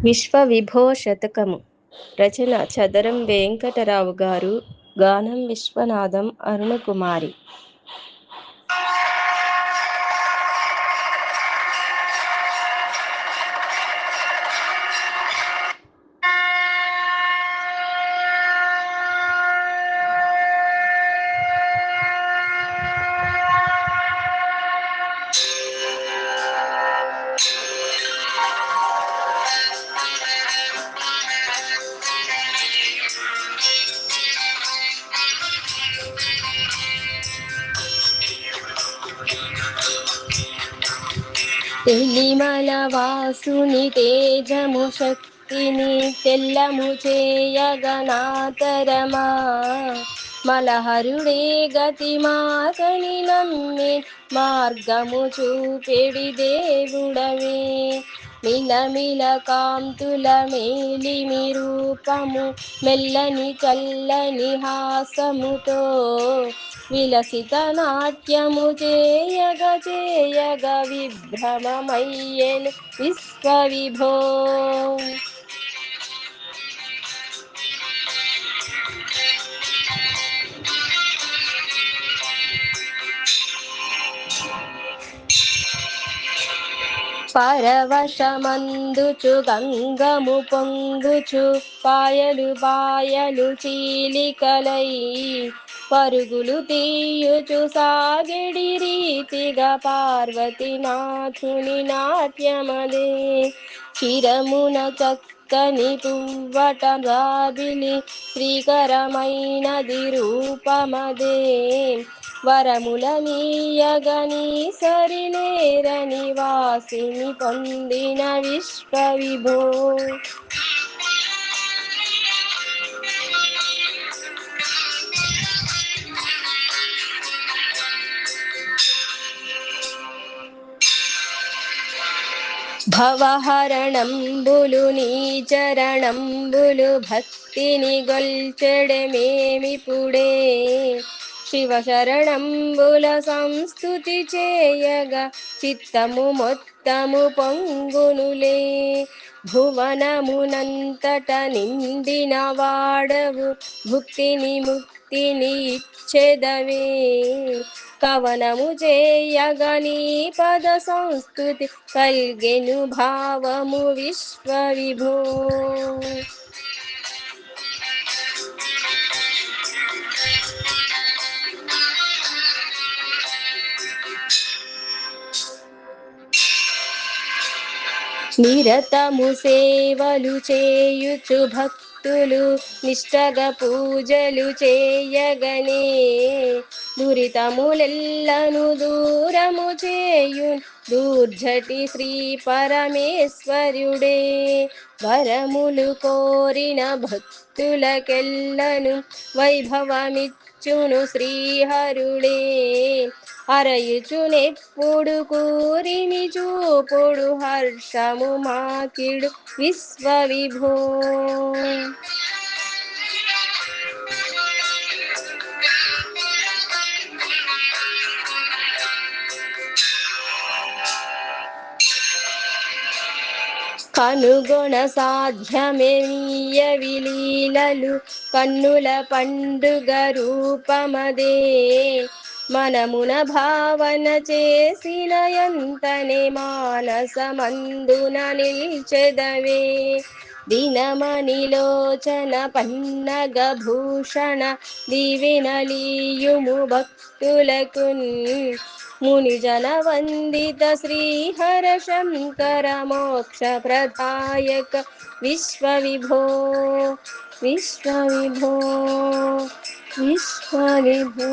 విశ్వవిభో శతకము. రచన చదరం వెంకటరావు గారు. గానం విశ్వనాథం అరుణకుమారి. తెలిమల వాసుని తేజము శక్తిని తెల్లము చేయగనాతరమా. మలహరుడే గతి మాకని నమ్మి మార్గము చూపెడి దేవుడవే. మిలమిల కాంతుల మేలిమి రూపము మెల్లని చల్లని హాసముతో విలసిత నాట్యము చేయగ చేయగ విభ్రమమయ్యెను విశ్వవిభో. పరవశమందుచు గంగము పొంగుచు పాయలు పాయలు చీలికలై పరుగులు తీయుచు సాగిడి రీతిగా పార్వతీనాథుని నాట్యమదే. చిరమున చక్కని పువ్వట రాబిలి శ్రీకరమైనది రూపమదే. వరముల నీయగని సరిలేరని వాసిని పొందిన విశ్వవిభో. భవహరణంబులు నీ చరణంబులు భక్తిని గొల్చెడమేమిపుడే. శివశరణంబుల సంస్తుతి చేయగా చిత్తము మొత్తము పొంగునులే. భువనమునంతట నిండిన వాడవు భుక్తిని ముక్తిని ఇచ్చెదవే. కవనము చేయగా నీ పద సంస్తుతి కల్గెను భావము విశ్వవిభో. నిరతము సేవలు చేయుచు భక్తులు నిష్టగ పూజలు చేయగనే. దురితములెల్లను దూరము చేయు దూర్జటి శ్రీ పరమేశ్వరుడే. వరములు కోరిన భక్తులకెల్లను వైభవమిచ్చును శ్రీహరుడే. అరయుచునెప్పుడు కూరిమి చూపుడు హర్షము మాకిడు విశ్వవిభో. కనుగొన సాధ్యమే నీయ విలీలలు కన్నుల పండుగ రూపమదే. మనమున భావన చేసిన ఎంతనే మానసమందున నిల్చెదవే. దినమణిలోచన పన్నగ భూషణ దీవెనలీయుము భక్తులకున్. మునిజన వందిత శ్రీహర శంకర మోక్ష ప్రదాయక విశ్వవిభో. విశ్వవిభో విశ్వవిభో.